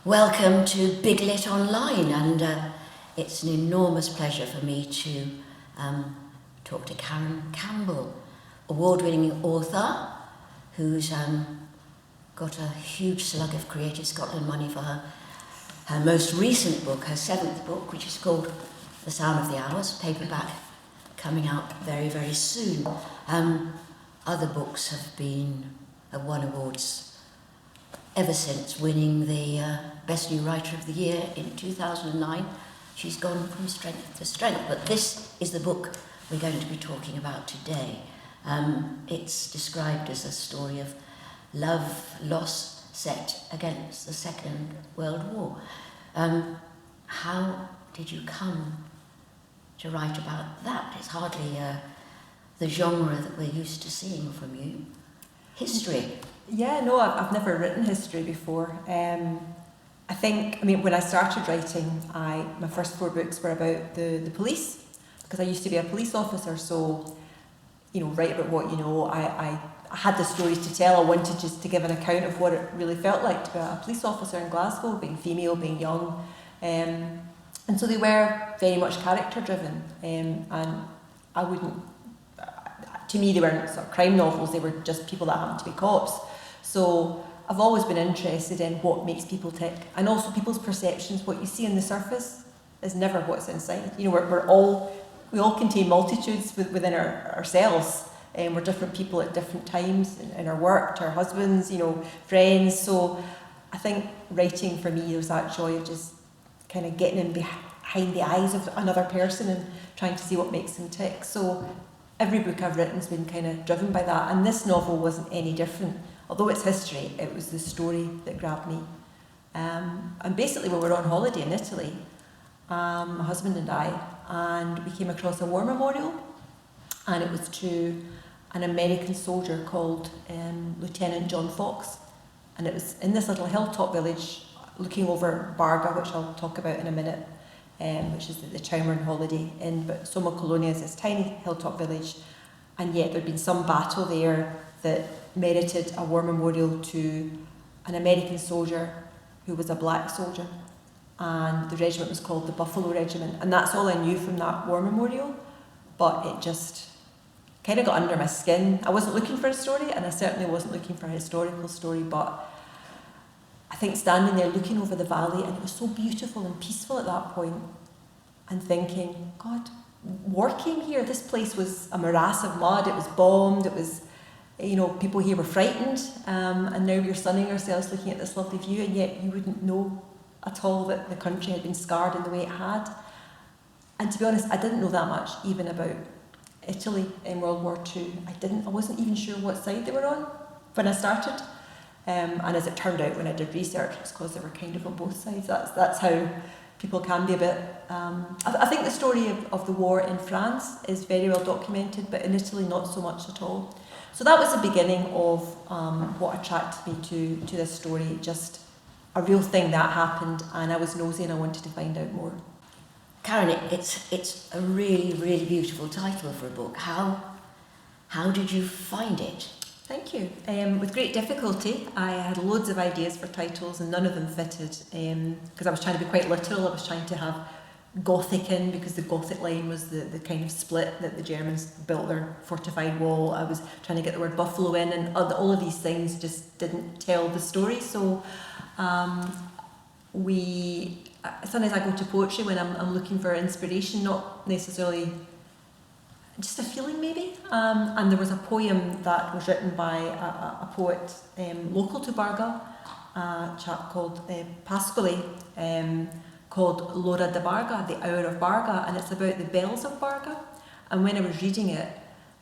Welcome to Big Lit Online, and it's an enormous pleasure for me to talk to Karen Campbell, award-winning author who's got a huge slug of Creative Scotland money for her most recent book, her 7th book, which is called The Sound of the Hours, paperback, coming out very, very soon. Other books have won awards ever since, winning the Best New Writer of the Year in 2009. She's gone from strength to strength, but this is the book we're going to be talking about today. It's described as a story of love, loss, set against the Second World War. How did you come to write about that? It's hardly the genre that we're used to seeing from you. History. Yeah, no, I've never written history before. When I started writing, my first 4 books were about the police, because I used to be a police officer, so, write about what you know. I had the stories to tell. I wanted just to give an account of what it really felt like to be a police officer in Glasgow, being female, being young. And so they were very much character driven, and I wouldn't, to me they weren't sort of crime novels, they were just people that happened to be cops. So I've always been interested in what makes people tick, and also people's perceptions. What you see on the surface is never what's inside. We all contain multitudes within ourselves, and we're different people at different times in our work, to our husbands, friends. So I think writing for me, there's that joy of just kind of getting in behind the eyes of another person and trying to see what makes them tick. So every book I've written has been kind of driven by that, and this novel wasn't any different. Although it's history, it was the story that grabbed me. And basically we were on holiday in Italy, my husband and I, and we came across a war memorial, and it was to an American soldier called Lieutenant John Fox, and it was in this little hilltop village looking over Barga, which I'll talk about in a minute, which is the town we're on holiday in, but Soma Colonia is this tiny hilltop village, and yet there'd been some battle there that merited a war memorial to an American soldier who was a black soldier, and the regiment was called the Buffalo Regiment, and that's all I knew from that war memorial, but it just kind of got under my skin. I wasn't looking for a story, and I certainly wasn't looking for a historical story, but I think standing there looking over the valley, and it was so beautiful and peaceful at that point, and thinking, God, war came here. This place was a morass of mud, it was bombed, it was, people here were frightened, and now we're sunning ourselves looking at this lovely view, and yet you wouldn't know at all that the country had been scarred in the way it had. And to be honest, I didn't know that much even about Italy in World War II. I wasn't even sure what side they were on when I started. And as it turned out when I did research, it's because they were kind of on both sides. That's how people can be a bit... I think the story of the war in France is very well documented, but in Italy not so much at all. So that was the beginning of what attracted me to this story, just a real thing that happened, and I was nosy and I wanted to find out more. Karen, it's a really, really beautiful title for a book. How did you find it? Thank you. With great difficulty. I had loads of ideas for titles and none of them fitted, because I was trying to be quite literal. I was trying to have Gothic in, because the Gothic line was the kind of split that the Germans built their fortified wall. I was trying to get the word buffalo in, and all of these things just didn't tell the story. So sometimes I go to poetry when I'm looking for inspiration, not necessarily just a feeling maybe. And there was a poem that was written by a poet local to Barga, a chap called Pascoli, called L'ora di Barga, the hour of Barga, and it's about the bells of Barga. And when I was reading it,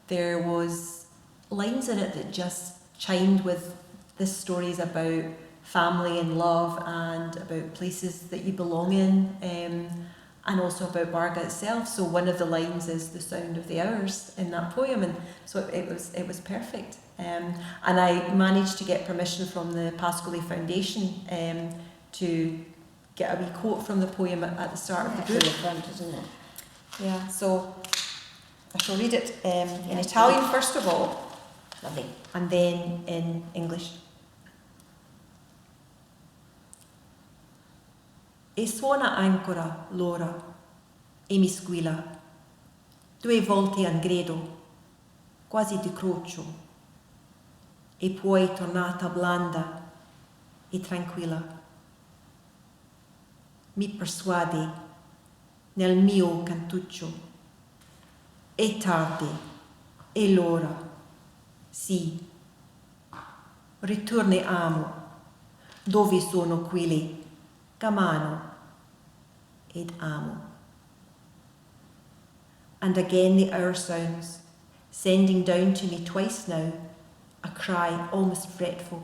there was lines in it that just chimed with this stories about family and love, and about places that you belong in, and also about Barga itself. So one of the lines is the sound of the hours in that poem, and so it was perfect. And I managed to get permission from the Pascoli Foundation to get a wee quote from the poem at the start of the book. It's front, isn't it? Yeah, so I shall read it in Italian first of all. Lovely. And then in English. e suona ancora l'ora e mi squilla 2 volte an gredo, quasi di crocio, e poi tornata blanda e tranquilla. Mi persuade nel mio cantuccio. È tardi, è l'ora, sì. Ritorniamo, dove sono quelli che ed amo. And again the hour sounds, sending down to me twice now, a cry almost fretful,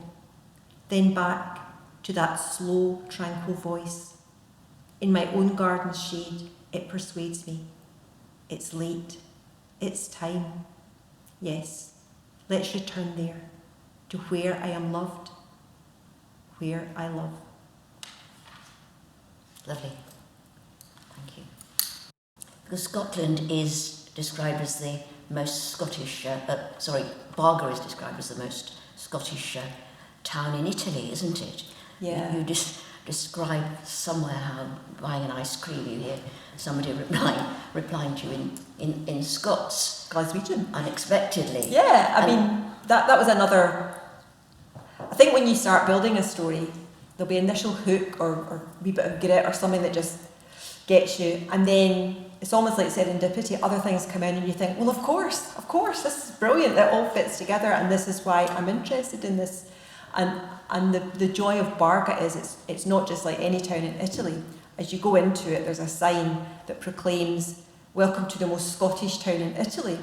then back to that slow, tranquil voice. In my own garden's shade, it persuades me. It's late, it's time. Yes, let's return there, to where I am loved, where I love. Lovely. Thank you. Because Scotland is described as the most Scottish, Barga is described as the most Scottish town in Italy, isn't it? Yeah. You describe somewhere how buying an ice cream, you hear somebody replying to you in Scots. Glaswegian. Unexpectedly. Yeah, I mean, that was another... I think when you start building a story, there'll be an initial hook or a wee bit of grit or something that just gets you, and then it's almost like serendipity. Other things come in and you think, well, of course, this is brilliant. It all fits together, and this is why I'm interested in this. And the joy of Barga is it's not just like any town in Italy. As you go into it, there's a sign that proclaims, "Welcome to the most Scottish town in Italy."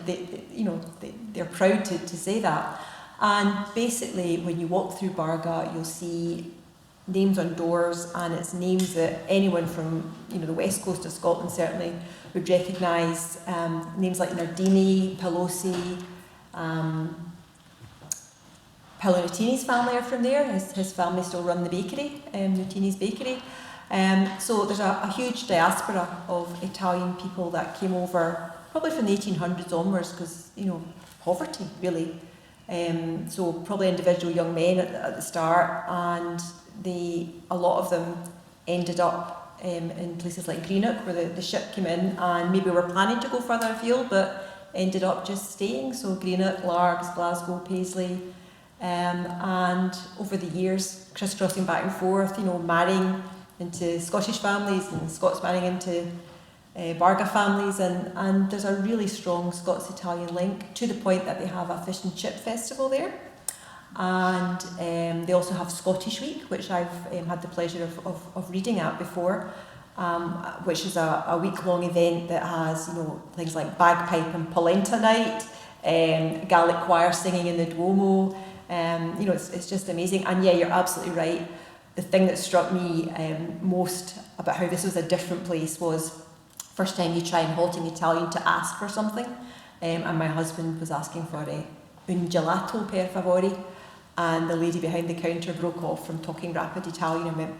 They're proud to say that. And basically, when you walk through Barga, you'll see names on doors, and it's names that anyone from the west coast of Scotland certainly would recognise. Names like Nardini, Pelosi, Nutini's family are from there. His family still run the bakery, Nutini's bakery. So there's a huge diaspora of Italian people that came over, probably from the 1800s onwards, because poverty really. So probably individual young men at the start, and a lot of them ended up in places like Greenock, where the ship came in, and maybe were planning to go further afield, but ended up just staying. So Greenock, Largs, Glasgow, Paisley, and over the years, crisscrossing back and forth, marrying into Scottish families and Scots marrying into Barga families, and there's a really strong Scots-Italian link, to the point that they have a fish and chip festival there. And they also have Scottish Week, which I've had the pleasure of reading at before, which is a week-long event that has things like bagpipe and polenta night, Gaelic choir singing in the Duomo. It's just amazing. And yeah, you're absolutely right. The thing that struck me most about how this was a different place was first time you try and halting Italian to ask for something, and my husband was asking for un gelato per favore, and the lady behind the counter broke off from talking rapid Italian and went,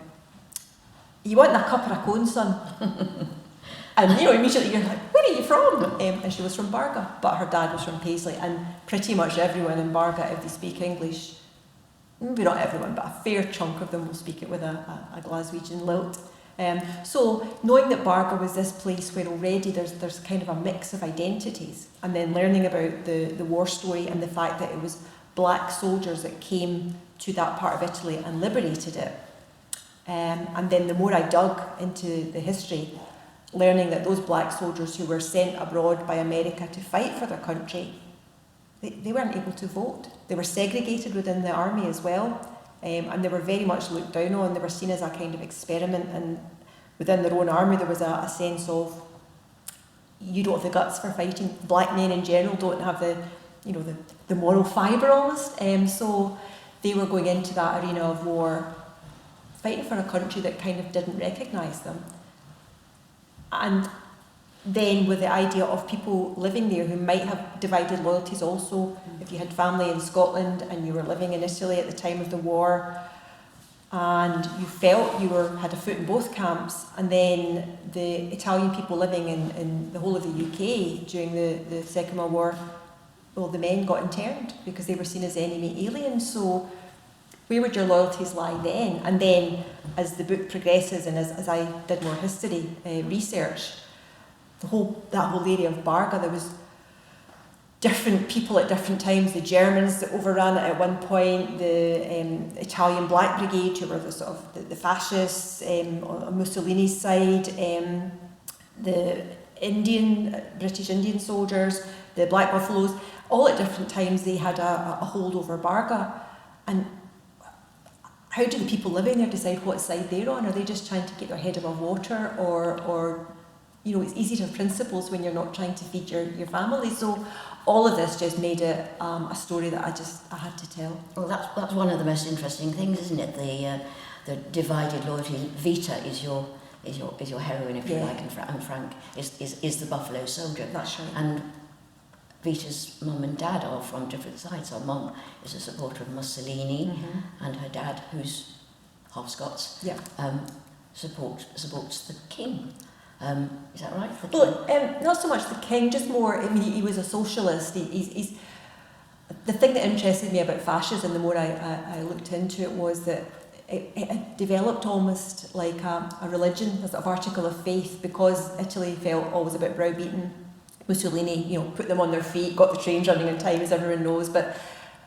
"You want a cup of cone, son?" And immediately you're like, "Where are you from?" And she was from Barga, but her dad was from Paisley, and pretty much everyone in Barga, if they speak English, maybe not everyone, but a fair chunk of them will speak it with a Glaswegian lilt. So knowing that Barga was this place where already there's kind of a mix of identities, and then learning about the war story and the fact that it was black soldiers that came to that part of Italy and liberated it. And then the more I dug into the history, learning that those black soldiers who were sent abroad by America to fight for their country, they weren't able to vote. They were segregated within the army as well. And they were very much looked down on. They were seen as a kind of experiment, and within their own army there was a sense of, you don't have the guts for fighting. Black men in general don't have the moral fibre almost. So they were going into that arena of war, fighting for a country that kind of didn't recognise them. And then with the idea of people living there who might have divided loyalties also. If you had family in Scotland and you were living in Italy at the time of the war, and you felt you had a foot in both camps, and then the Italian people living in the whole of the UK during the Second World War, well, the men got interned because they were seen as enemy aliens. So where would your loyalties lie then? And then as the book progresses and as I did more history research, that whole area of Barga, there was different people at different times. The Germans that overran it at one point, the Italian Black Brigade, who were the sort of the fascists on Mussolini's side, the British Indian soldiers, the Black Buffaloes, all at different times they had a hold over Barga. And how do the people living there decide what side they're on? Are they just trying to get their head above water, or you know, it's easy to have principles when you're not trying to feed your family. So all of this just made it a story that I had to tell. Well, that's one of the most interesting things, isn't it? The divided loyalty. Vita is your heroine, if you like, and Frank is the Buffalo soldier. That's right. And Vita's mum and dad are from different sides. Her mum is a supporter of Mussolini, and her dad, who's half Scots, supports the king. Is that right? Well, not so much the king, just more. I mean, he was a socialist. He's the thing that interested me about fascism. The more I looked into it, was that it developed almost like a religion, a sort of article of faith, because Italy felt always a bit browbeaten. Mussolini, you know, put them on their feet, got the trains running on time, as everyone knows, but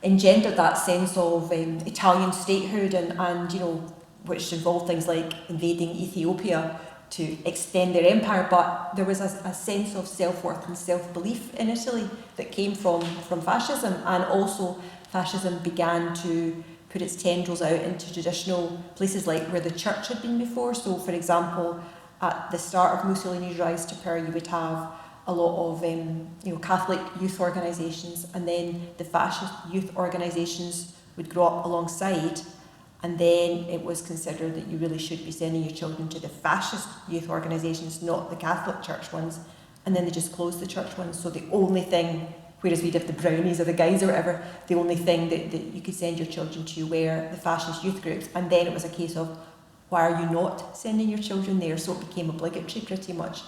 engendered that sense of Italian statehood, and you know, which involved things like invading Ethiopia to extend their empire. But there was a sense of self-worth and self-belief in Italy that came from fascism, and also fascism began to put its tendrils out into traditional places like where the church had been before. So, for example, at the start of Mussolini's rise to power, you would have a lot of Catholic youth organisations, and then the fascist youth organisations would grow up alongside, and then it was considered that you really should be sending your children to the fascist youth organisations, not the Catholic church ones, and then they just closed the church ones. So the only thing, whereas we'd have the brownies or the guys or whatever, the only thing that you could send your children to were the fascist youth groups, and then it was a case of, why are you not sending your children there? So it became obligatory pretty much.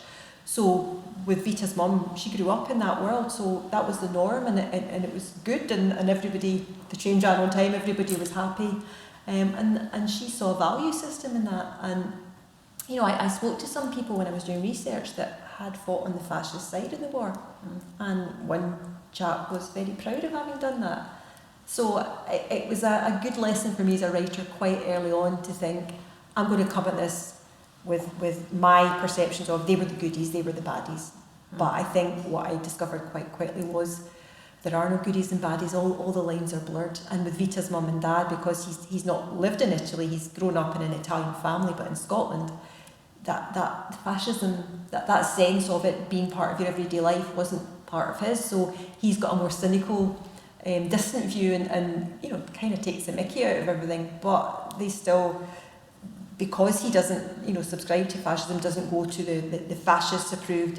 So with Vita's mum, she grew up in that world, so that was the norm, and it was good, and everybody, the train ran on time, everybody was happy, and she saw a value system in that. And you know, I spoke to some people when I was doing research that had fought on the fascist side of the war, and one chap was very proud of having done that. So it was a good lesson for me as a writer quite early on to think, I'm going to come at this with my perceptions of they were the goodies, they were the baddies. But I think what I discovered quite quickly was there are no goodies and baddies, all the lines are blurred. And with Vita's mum and dad, because he's not lived in Italy, he's grown up in an Italian family, but in Scotland, that fascism, that sense of it being part of your everyday life wasn't part of his. So he's got a more cynical, distant view, and you know, kind of takes the mickey out of everything. But they still, because he doesn't, you know, subscribe to fascism, doesn't go to the fascist approved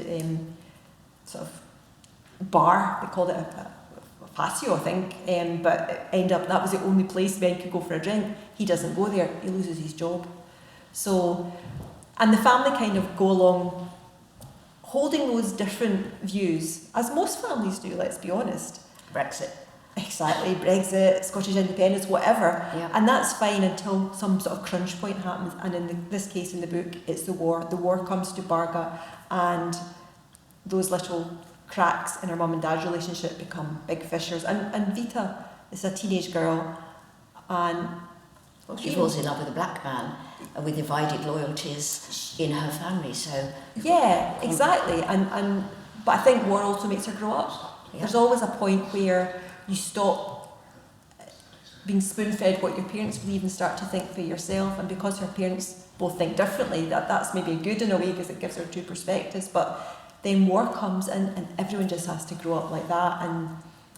sort of bar, they called it a patio, I think, but it ended up that was the only place men could go for a drink. He doesn't go there, he loses his job. So, and the family kind of go along holding those different views, as most families do, let's be honest. Brexit. Exactly, Brexit, Scottish independence, whatever. Yeah. And that's fine until some sort of crunch point happens. And in this case in the book, it's the war. The war comes to Barga, and those little cracks in her mum and dad's relationship become big fissures. And Vita is a teenage girl, and she falls in love with a black man with divided loyalties in her family. So yeah, exactly. And but I think war also makes her grow up. Yeah. There's always a point where you stop being spoon-fed what your parents believe and start to think for yourself. And because her parents both think differently, that's maybe good in a way because it gives her two perspectives. But then war comes and everyone just has to grow up like that, and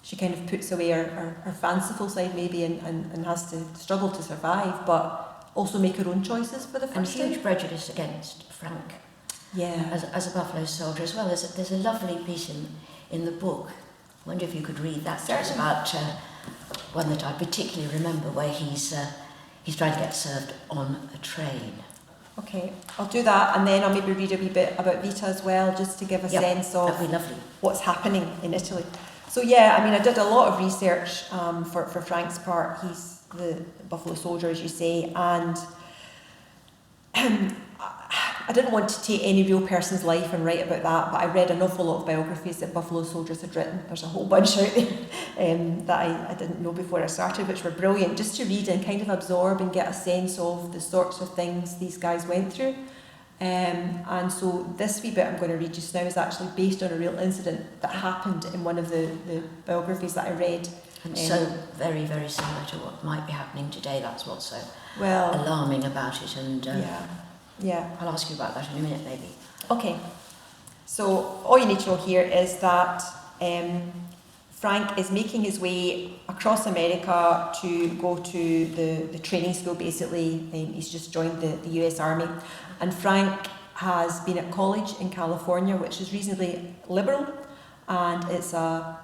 she kind of puts away her fanciful side maybe and has to struggle to survive, but also make her own choices for the first time. And huge prejudice against Frank. Yeah. As a Buffalo soldier as well. There's a lovely piece in the book. I wonder if you could read that. It's about one that I particularly remember, where he's trying to get served on a train. Okay, I'll do that, and then I'll maybe read a wee bit about Vita as well, just to give a sense of that'd be lovely. What's happening in Italy. So yeah, I mean, I did a lot of research for Frank's part. the Buffalo Soldier, as you say, and I didn't want to take any real person's life and write about that, but I read an awful lot of biographies that Buffalo Soldiers had written. There's a whole bunch out there that I didn't know before I started, which were brilliant, just to read and kind of absorb and get a sense of the sorts of things these guys went through. And so this wee bit I'm going to read just now is actually based on a real incident that happened in one of the biographies that I read. And so very, very similar to what might be happening today. That's what's so well alarming about it. And yeah. I'll ask you about that in a minute, maybe. Okay. So all you need to know here is that Frank is making his way across America to go to the training school, basically. He's just joined the US Army. And Frank has been at college in California, which is reasonably liberal, and it's a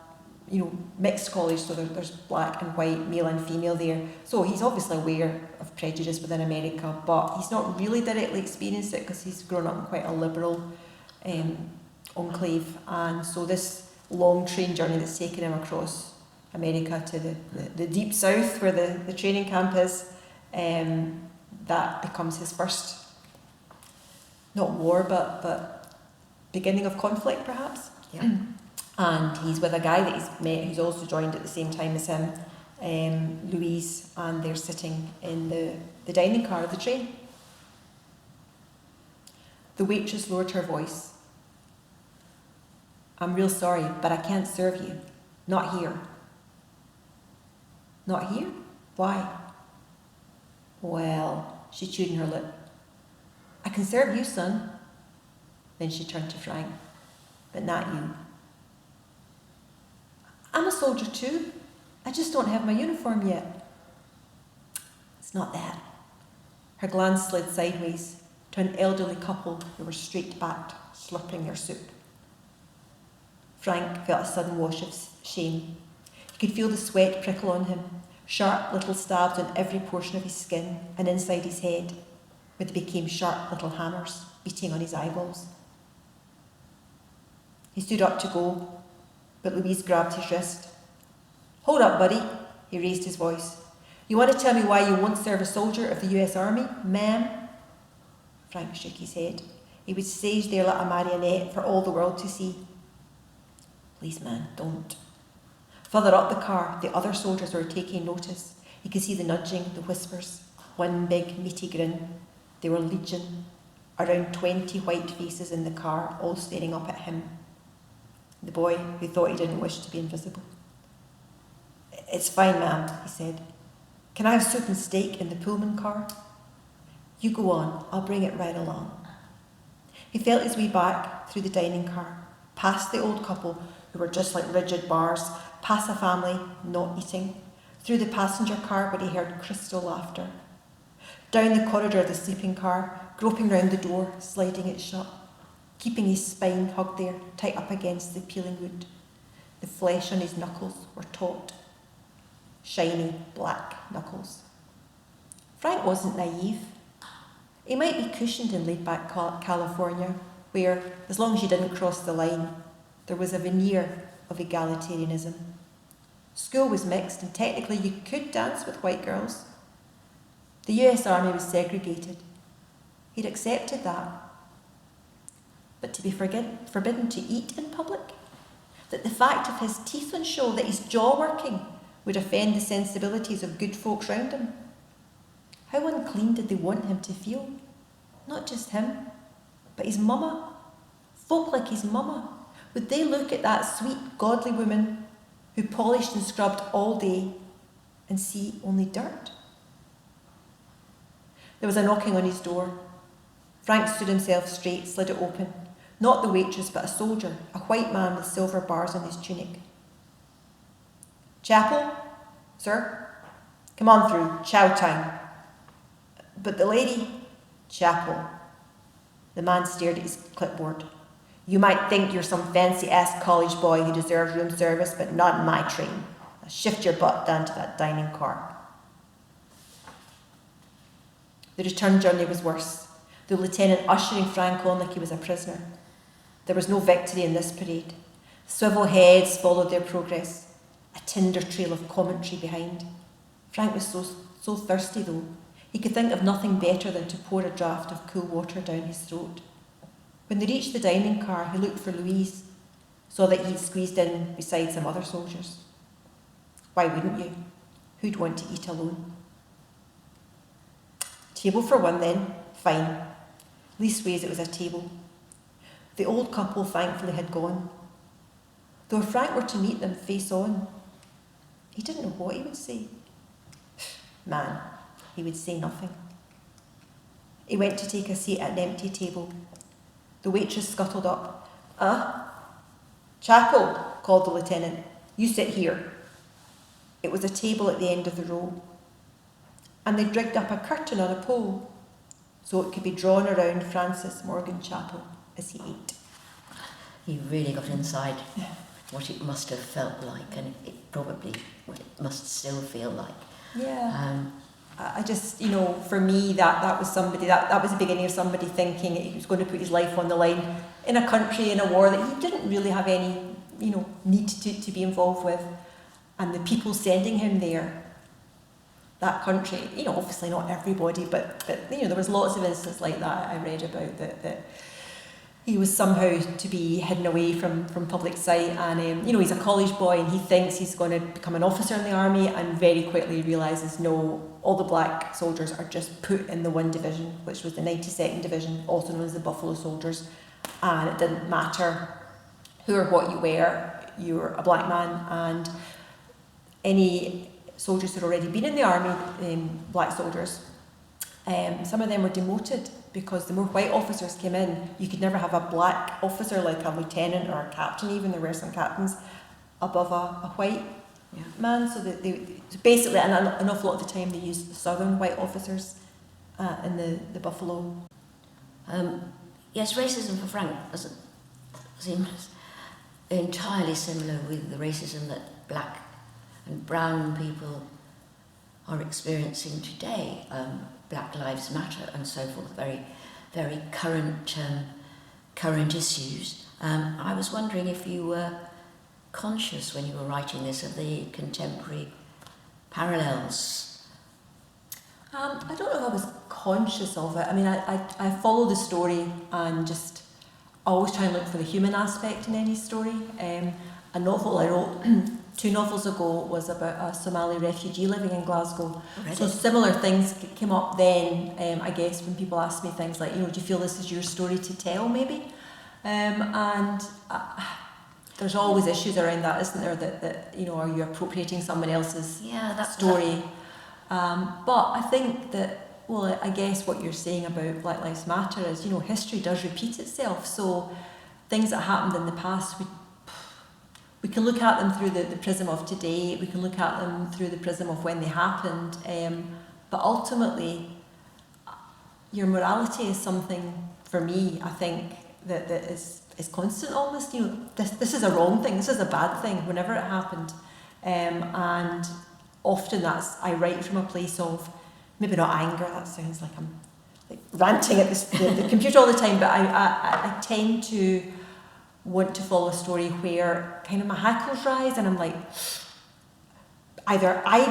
mixed college, so there's black and white, male and female there. So he's obviously aware of prejudice within America, but he's not really directly experienced it because he's grown up in quite a liberal enclave. And so this long train journey that's taken him across America to the deep south where the training camp is, that becomes his first, not war, but beginning of conflict, perhaps. Yeah. And he's with a guy that he's met who's also joined at the same time as him, Louise, and they're sitting in the dining car of the train. The waitress lowered her voice. "I'm real sorry, but I can't serve you. Not here." "Not here? Why?" "Well," she chewed in her lip, "I can serve you, son." Then she turned to Frank. "But not you." "I'm a soldier too. I just don't have my uniform yet." "It's not that." Her glance slid sideways to an elderly couple who were straight-backed, slurping their soup. Frank felt a sudden wash of shame. He could feel the sweat prickle on him, sharp little stabs on every portion of his skin and inside his head, where they became sharp little hammers beating on his eyeballs. He stood up to go, but Louise grabbed his wrist. "Hold up, buddy," he raised his voice. "You want to tell me why you won't serve a soldier of the US Army, ma'am?" Frank shook his head. He was staged there like a marionette for all the world to see. "Please, man, don't." Further up the car, the other soldiers were taking notice. He could see the nudging, the whispers, one big meaty grin. They were legion, around 20 white faces in the car, all staring up at him. The boy who thought he didn't wish to be invisible. "It's fine, ma'am," he said. "Can I have soup and steak in the Pullman car?" "You go on, I'll bring it right along." He felt his way back through the dining car, past the old couple who were just like rigid bars, past a family not eating, through the passenger car where he heard crystal laughter, down the corridor of the sleeping car, groping round the door, sliding it shut, keeping his spine hugged there, tight up against the peeling wood. The flesh on his knuckles were taut, shiny black knuckles. Frank wasn't naive. He might be cushioned in laid-back California, where, as long as you didn't cross the line, there was a veneer of egalitarianism. School was mixed, and technically you could dance with white girls. The US Army was segregated. He'd accepted that. But to be forbidden to eat in public? That the fact of his teeth on show, that his jaw working, would offend the sensibilities of good folks round him? How unclean did they want him to feel? Not just him, but his mama. Folk like his mama. Would they look at that sweet, godly woman who polished and scrubbed all day and see only dirt? There was a knocking on his door. Frank stood himself straight, slid it open. Not the waitress, but a soldier, a white man with silver bars on his tunic. "Chapel, sir?" "Come on through, chow time." "But the lady..." "Chapel." The man stared at his clipboard. "You might think you're some fancy-ass college boy who deserves room service, but not in my train. Now shift your butt down to that dining car." The return journey was worse, the lieutenant ushering Frank on like he was a prisoner. There was no victory in this parade. Swivel heads followed their progress, a tinder trail of commentary behind. Frank was so so thirsty though. He could think of nothing better than to pour a draught of cool water down his throat. When they reached the dining car, he looked for Louise, saw that he'd squeezed in beside some other soldiers. Why wouldn't you? Who'd want to eat alone? Table for one then, fine. Leastways it was a table. The old couple thankfully had gone. Though if Frank were to meet them face on, he didn't know what he would say. Man, he would say nothing. He went to take a seat at an empty table. The waitress scuttled up. Chapel, called the lieutenant. You sit here. It was a table at the end of the row. And they'd rigged up a curtain on a pole so it could be drawn around Francis Morgan Chapel as he ate. He really got inside what it must have felt like, and it probably what it must still feel like. Yeah. I just, for me, that was somebody, that was the beginning of somebody thinking he was going to put his life on the line in a country, in a war that he didn't really have any, need to be involved with. And the people sending him there, that country, obviously not everybody, but there was lots of instances like that I read about that he was somehow to be hidden away from public sight, and he's a college boy and he thinks he's going to become an officer in the army, and very quickly realises no, all the black soldiers are just put in the one division, which was the 92nd Division, also known as the Buffalo Soldiers, and it didn't matter who or what you were a black man, and any soldiers who had already been in the army, black soldiers, some of them were demoted because the more white officers came in, you could never have a black officer, like a lieutenant or a captain even, there were some captains, above a white man. So they basically, and an awful lot of the time they used the southern white officers in the Buffalo. Yes, racism for Frank seems entirely similar with the racism that black and brown people are experiencing today. Black Lives Matter and so forth, very, very current issues. I was wondering if you were conscious when you were writing this of the contemporary parallels. I don't know if I was conscious of it. I mean, I follow the story and just always try and look for the human aspect in any story. A novel I wrote 2 novels ago was about a Somali refugee living in Glasgow. Really? So similar things came up then, I guess, when people ask me things like, do you feel this is your story to tell, maybe? And there's always issues around that, isn't there, that are you appropriating someone else's story? But I think that, well, I guess what you're saying about Black Lives Matter is, history does repeat itself. So things that happened in the past, we can look at them through the prism of today, we can look at them through the prism of when they happened, but ultimately your morality is something, for me, I think, that is constant almost. This is a wrong thing, this is a bad thing whenever it happened, and often I write from a place of, maybe not anger, that sounds like I'm ranting at the computer all the time, but I tend to want to follow a story where kind of my hackles rise and I'm like, either I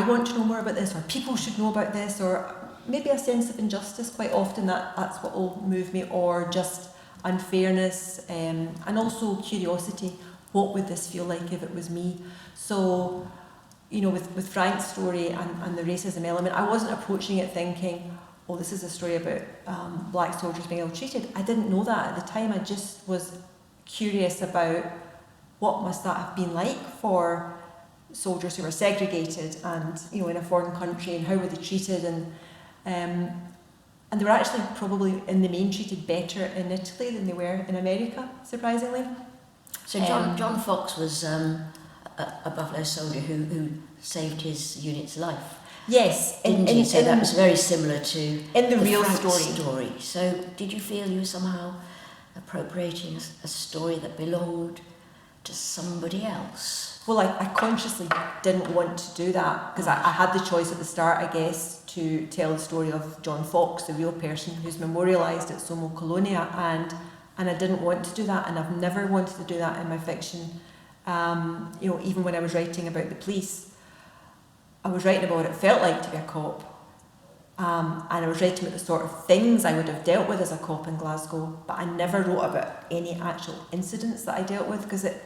want to know more about this, or people should know about this, or maybe a sense of injustice. Quite often that's what will move me, or just unfairness, and also curiosity. What would this feel like if it was me? So, with Frank's story and the racism element, I wasn't approaching it thinking, oh, this is a story about black soldiers being ill-treated. I didn't know that at the time. I just was curious about what must that have been like for soldiers who were segregated and in a foreign country, and how were they treated, and they were actually probably in the main treated better in Italy than they were in America, surprisingly. So John Fox was a Buffalo soldier who saved his unit's life. Yes, so that was very similar to in the real Frank story. So did you feel you were somehow appropriating a story that belonged to somebody else? Well, I consciously didn't want to do that, because I had the choice at the start, I guess, to tell the story of John Fox, the real person who's memorialised at Somo Colonia, and I didn't want to do that, and I've never wanted to do that in my fiction. Even when I was writing about the police, I was writing about what it felt like to be a cop. And I was writing about the sort of things I would have dealt with as a cop in Glasgow, but I never wrote about any actual incidents that I dealt with because it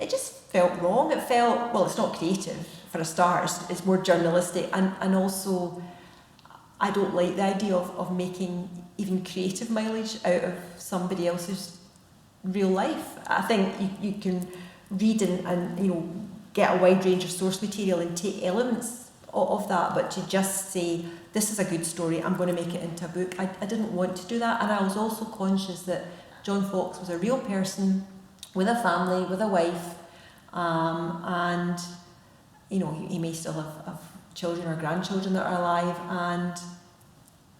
just felt wrong. It felt, well, it's not creative for a start, it's more journalistic, and also I don't like the idea of making even creative mileage out of somebody else's real life. I think you can read and get a wide range of source material and take elements of that, but to just say, this is a good story, I'm going to make it into a book, I didn't want to do that. And I was also conscious that John Fox was a real person with a family, with a wife, and he may still have children or grandchildren that are alive, and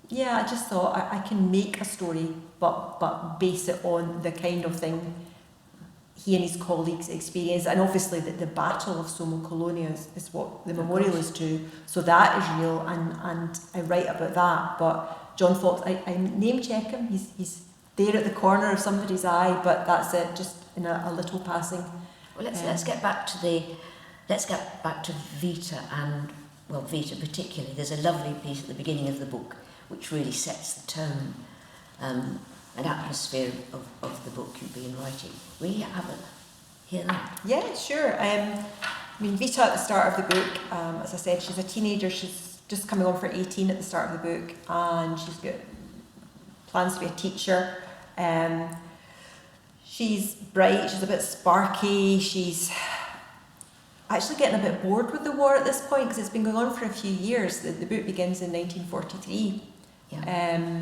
yeah, I just thought I can make a story but base it on the kind of thing he and his colleagues experienced. And obviously the Battle of Somo Colonia is what the memorial is to, so that is real, and I write about that. But John Fox, I name check him, he's there at the corner of somebody's eye, but that's it, just in a little passing. Well, let's get back to Vita, and well, Vita particularly. There's a lovely piece at the beginning of the book which really sets the tone, an atmosphere of the book you've been writing. Will you hear that? Yeah, sure. Vita at the start of the book, as I said, she's a teenager. She's just coming on for 18 at the start of the book, and she's got plans to be a teacher. She's bright, she's a bit sparky, she's actually getting a bit bored with the war at this point because it's been going on for a few years. The book begins in 1943. Yeah.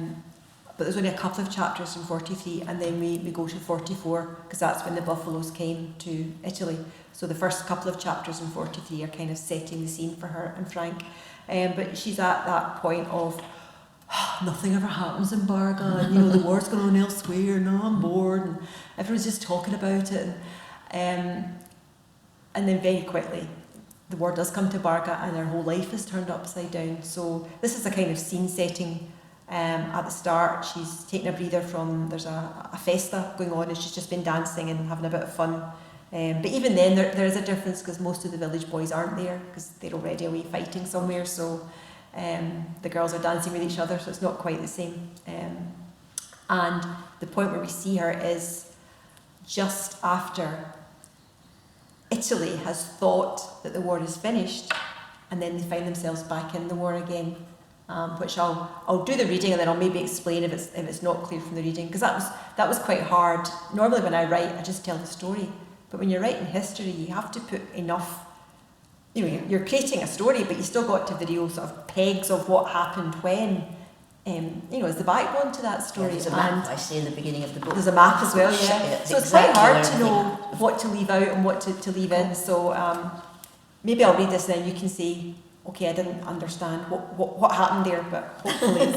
But there's only a couple of chapters in 43, and then we go to 44 because that's when the Buffaloes came to Italy. So the first couple of chapters in 43 are kind of setting the scene for her and Frank. But she's at that point of nothing ever happens in Barga, and the war's going on elsewhere, and I'm bored, and everyone's just talking about it. And then very quickly the war does come to Barga, and her whole life is turned upside down. So this is a kind of scene setting. At the start, she's taking a breather from, there's a festa going on, and she's just been dancing and having a bit of fun. But even then there is a difference because most of the village boys aren't there because they're already away fighting somewhere, so the girls are dancing with each other, so it's not quite the same. And the point where we see her is just after Italy has thought that the war is finished, and then they find themselves back in the war again. Which I'll do the reading, and then I'll maybe explain if it's not clear from the reading, because that was quite hard. Normally when I write, I just tell the story, but when you're writing history, you have to put enough. You're creating a story, but you still got to the real sort of pegs of what happened when. As the backbone to that story. Yeah, there's a map I see in the beginning of the book. There's a map as well, yeah. So it's quite hard to know what to leave out and what to leave in. So maybe I'll read this and then you can say, okay, I didn't understand what happened there, but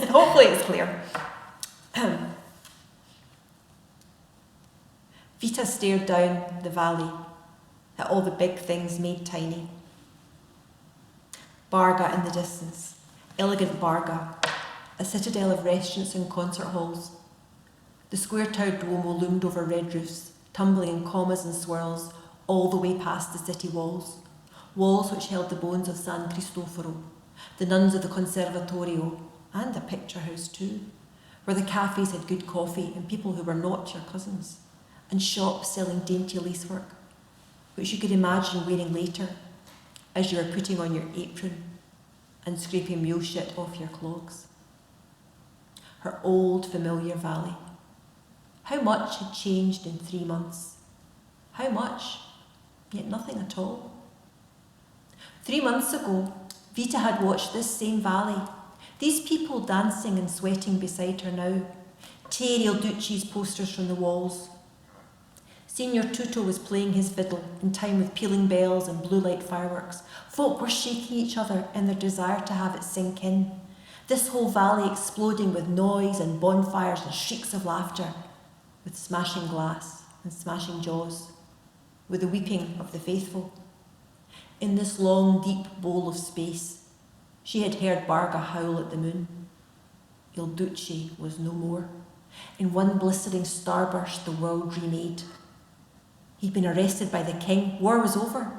hopefully it's clear. Vita stared down the valley at all the big things made tiny. Barga in the distance, elegant Barga, a citadel of restaurants and concert halls. The square-towed Duomo loomed over red roofs, tumbling in commas and swirls all the way past the city walls. Walls which held the bones of San Cristoforo, the nuns of the Conservatorio, and a picture house too, where the cafes had good coffee and people who were not your cousins, and shops selling dainty lacework, which you could imagine wearing later as you were putting on your apron and scraping mule shit off your clogs. Her old familiar valley. How much had changed in 3 months? How much? Yet nothing at all. 3 months ago, Vita had watched this same valley, these people dancing and sweating beside her now, Thierry Ducci's posters from the walls. Signor Tutto was playing his fiddle in time with pealing bells and blue light fireworks. Folk were shaking each other in their desire to have it sink in. This whole valley exploding with noise and bonfires and shrieks of laughter, with smashing glass and smashing jaws, with the weeping of the faithful. In this long, deep bowl of space, she had heard Barga howl at the moon. Il Duce was no more. In one blistering starburst, the world remade. He'd been arrested by the king. War was over.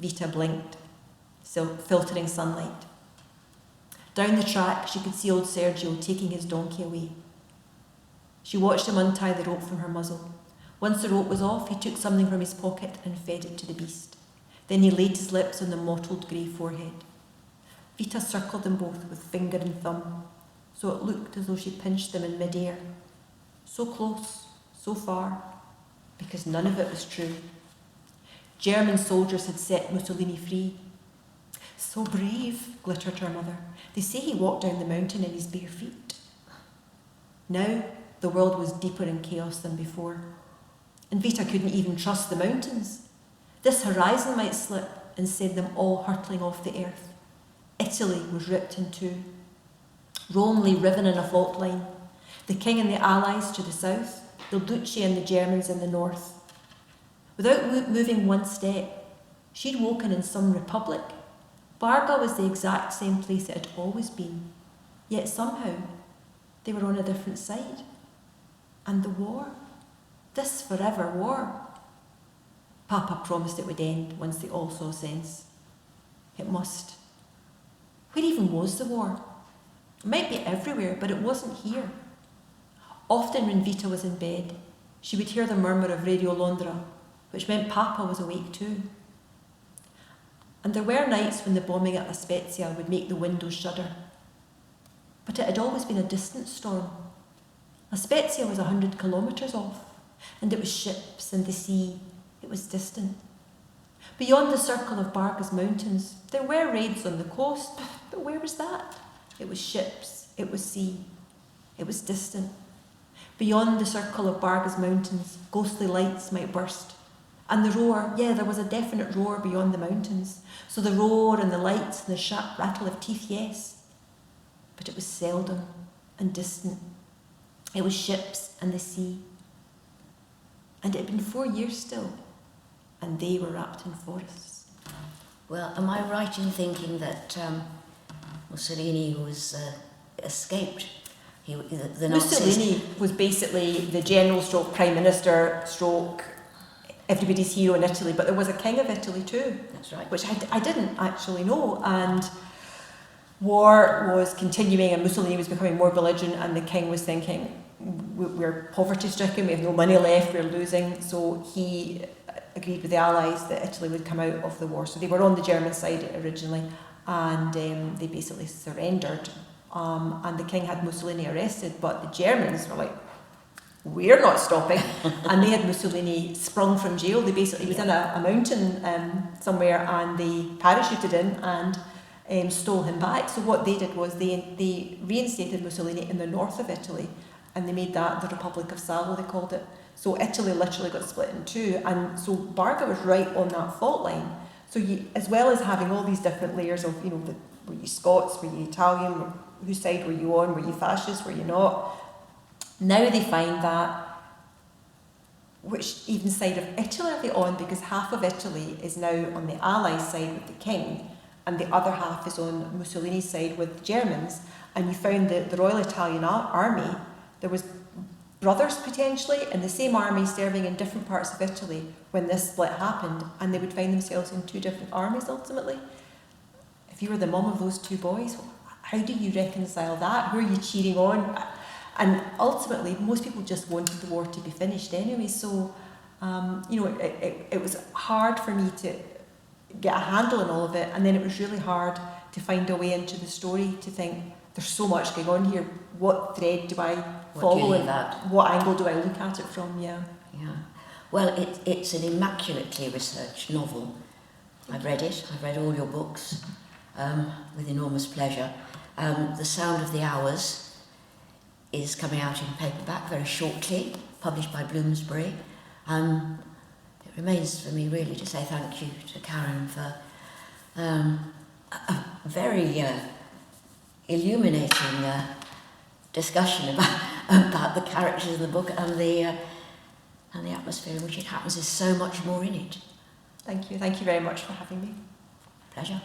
Vita blinked, still filtering sunlight. Down the track, she could see old Sergio taking his donkey away. She watched him untie the rope from her muzzle. Once the rope was off, he took something from his pocket and fed it to the beast. Then he laid his lips on the mottled grey forehead. Vita circled them both with finger and thumb, so it looked as though she pinched them in mid-air. So close, so far, because none of it was true. German soldiers had set Mussolini free. So brave, glittered her mother. They say he walked down the mountain in his bare feet. Now, the world was deeper in chaos than before. And Vita couldn't even trust the mountains. This horizon might slip and send them all hurtling off the earth. Italy was ripped in two. Rome lay riven in a fault line. The king and the allies to the south, the Duchy and the Germans in the north. Without moving one step, she'd woken in some republic. Barga was the exact same place it had always been. Yet somehow, they were on a different side. And the war, this forever war. Papa promised it would end once they all saw sense. It must. Where even was the war? It might be everywhere, but it wasn't here. Often when Vita was in bed, she would hear the murmur of Radio Londra, which meant Papa was awake too. And there were nights when the bombing at La Spezia would make the windows shudder. But it had always been a distant storm. La Spezia was 100 kilometres off, and it was ships and the sea. It was distant. Beyond the circle of Barga's mountains, there were raids on the coast, but where was that? It was ships, it was sea, it was distant. Beyond the circle of Barga's mountains, ghostly lights might burst. And the roar, there was a definite roar beyond the mountains. So the roar and the lights and the sharp rattle of teeth, yes. But it was seldom and distant. It was ships and the sea. And it had been 4 years still, and they were wrapped in forests. Well, am I right in thinking that Mussolini was escaped? The Nazis. Mussolini was basically the general stroke prime minister stroke everybody's hero in Italy, but there was a king of Italy too. That's right. Which I didn't actually know. And war was continuing and Mussolini was becoming more belligerent, and the king was thinking, we're poverty stricken, we have no money left, we're losing. So he agreed with the Allies that Italy would come out of the war. So they were on the German side originally, and they basically surrendered. And the king had Mussolini arrested, but the Germans were like, we're not stopping. And they had Mussolini sprung from jail. He was in a mountain somewhere, and they parachuted in and stole him back. So what they did was they reinstated Mussolini in the north of Italy, and they made that the Republic of Salo, they called it. So Italy literally got split in two, and so Barga was right on that fault line. So you, as well as having all these different layers of, were you Scots, were you Italian, whose side were you on, were you fascist, were you not? Now they find that, which even side of Italy are they on, because half of Italy is now on the Allies' side with the king, and the other half is on Mussolini's side with the Germans. And you found that the Royal Italian Army, there was brothers potentially in the same army serving in different parts of Italy when this split happened, and they would find themselves in two different armies ultimately. If you were the mum of those two boys, how do you reconcile that? Who are you cheering on? And ultimately, most people just wanted the war to be finished anyway. So, it was hard for me to get a handle on all of it. And then it was really hard to find a way into the story, to think, there's so much going on here. What thread do I follow? And what angle do I look at it from? Yeah. Well, it's an immaculately researched novel. I've read it. I've read all your books with enormous pleasure. The Sound of the Hours is coming out in paperback very shortly, published by Bloomsbury. It remains for me really to say thank you to Karen for a very illuminating discussion about the characters of the book and the atmosphere in which it happens. There's so much more in it. Thank you very much for having me. Pleasure.